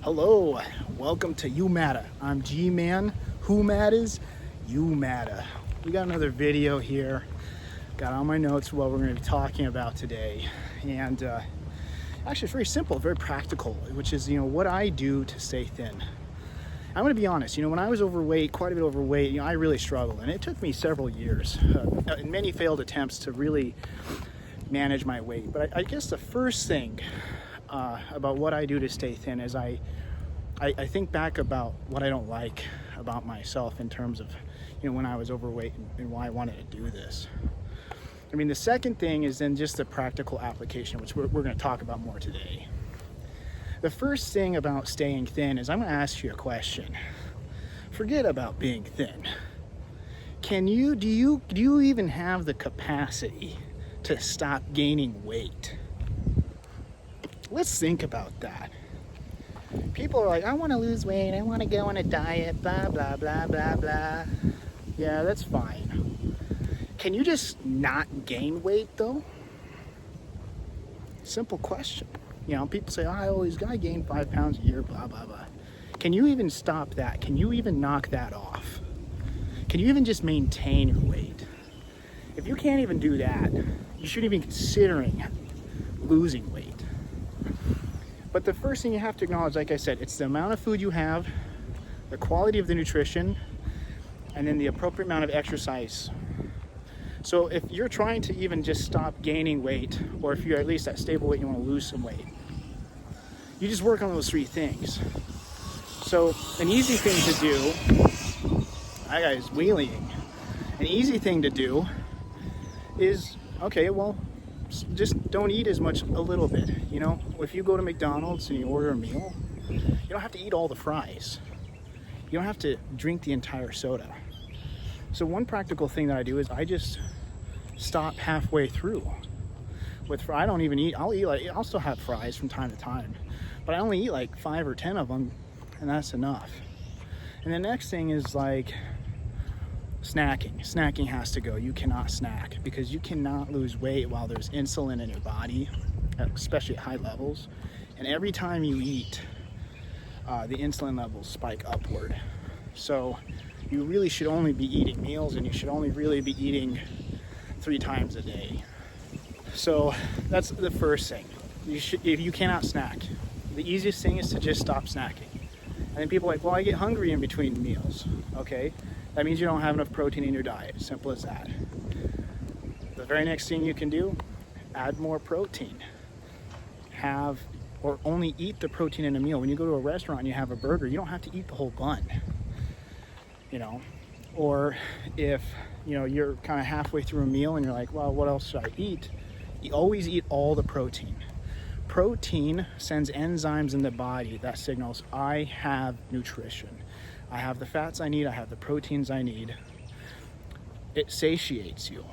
Hello, welcome to UMATA. I'm G-Man. Who matters? UMATA. We got another video here. Got all my notes for what we're going to be talking about today. And actually it's very simple, very practical, which is, what I do to stay thin. I'm going to be honest, when I was overweight, quite a bit overweight, I really struggled. And it took me several years and many failed attempts to really manage my weight. But I guess the first thing about what I do to stay thin is I think back about what I don't like about myself in terms of, when I was overweight and why I wanted to do this. I mean, the second thing is then just the practical application, which we're going to talk about more today. The first thing about staying thin is I'm going to ask you a question. Forget about being thin. Do you even have the capacity to stop gaining weight? Let's think about that. People are like, I want to lose weight, I want to go on a diet, blah, blah, blah, blah, blah. Yeah, that's fine. Can you just not gain weight though? Simple question. People say, I gain 5 pounds a year, blah, blah, blah. Can you even stop that? Can you even knock that off? Can you even just maintain your weight? If you can't even do that, you shouldn't even be considering losing weight. But the first thing you have to acknowledge, like I said, it's the amount of food you have, the quality of the nutrition, and then the appropriate amount of exercise. So if you're trying to even just stop gaining weight, or if you're at least at stable weight, you want to lose some weight, you just work on those 3 things. So an easy thing to do, that guy's wheeling. An easy thing to do is, just don't eat as much, a little bit. If you go to McDonald's and you order a meal, you don't have to eat all the fries. You don't have to drink the entire soda. So one practical thing that I do is I just stop halfway through. I don't even eat, I'll still have fries from time to time, but I only eat like 5 or 10 of them, and that's enough. And the next thing is snacking. Snacking has to go. You cannot snack because you cannot lose weight while there's insulin in your body, especially at high levels. And every time you eat, the insulin levels spike upward. So you really should only be eating meals, and you should only really be eating 3 times a day. So that's the first thing. If you cannot snack, the easiest thing is to just stop snacking. And then people are like, well, I get hungry in between meals. Okay, that means you don't have enough protein in your diet. Simple as that. The very next thing you can do, add more protein. Or only eat the protein in a meal. When you go to a restaurant and you have a burger, you don't have to eat the whole bun. Or if you're kind of halfway through a meal and you're like, well, what else should I eat? You always eat all the protein. Protein sends enzymes in the body that signals I have nutrition. I have the fats I need, I have the proteins I need. It satiates you.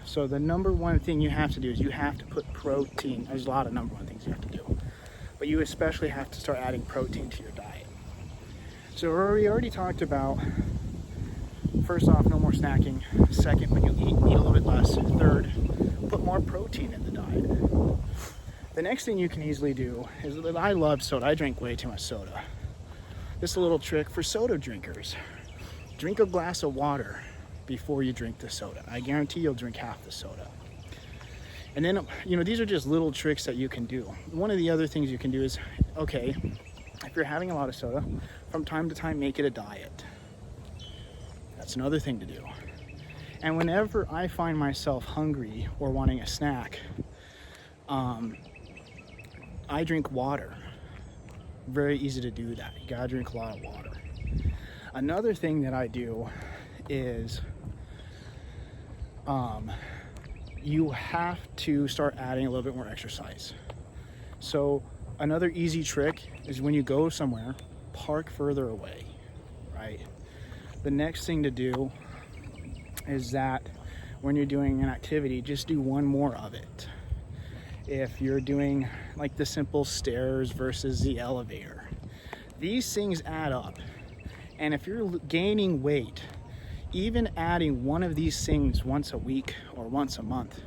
So the number one thing you have to do is you have to put protein. There's a lot of number one things you have to do, but you especially have to start adding protein to your diet. So we already talked about, first off, no more snacking. Second, when you eat a little bit less. Third, put more protein in the diet. The next thing you can easily do is, I love soda. I drink way too much soda. This is a little trick for soda drinkers. Drink a glass of water before you drink the soda. I guarantee you'll drink half the soda. And then, these are just little tricks that you can do. One of the other things you can do is, if you're having a lot of soda, from time to time, make it a diet. That's another thing to do. And whenever I find myself hungry or wanting a snack, I drink water. Very easy to do that. You gotta drink a lot of water. Another thing that I do is you have to start adding a little bit more exercise. So another easy trick is when you go somewhere, park further away, right? The next thing to do is that when you're doing an activity, just do one more of it. If you're doing like the simple stairs versus the elevator, these things add up. And if you're gaining weight, even adding one of these things once a week or once a month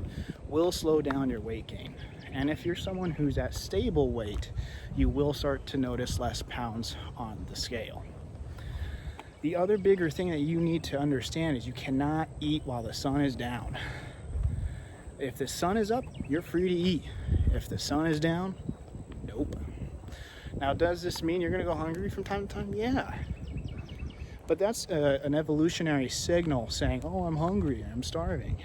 will slow down your weight gain. And if you're someone who's at stable weight, you will start to notice less pounds on the scale. The other bigger thing that you need to understand is you cannot eat while the sun is down. If the sun is up, you're free to eat. If the sun is down, nope. Now, does this mean you're gonna go hungry from time to time? Yeah. But that's an evolutionary signal saying, oh, I'm hungry, I'm starving.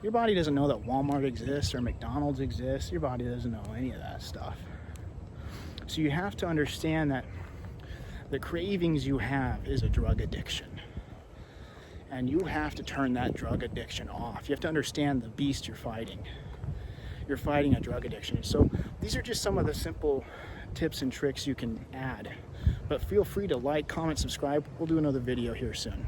Your body doesn't know that Walmart exists or McDonald's exists. Your body doesn't know any of that stuff. So you have to understand that the cravings you have is a drug addiction. And you have to turn that drug addiction off. You have to understand the beast you're fighting. You're fighting a drug addiction. So these are just some of the simple tips and tricks you can add. But feel free to like, comment, subscribe. We'll do another video here soon.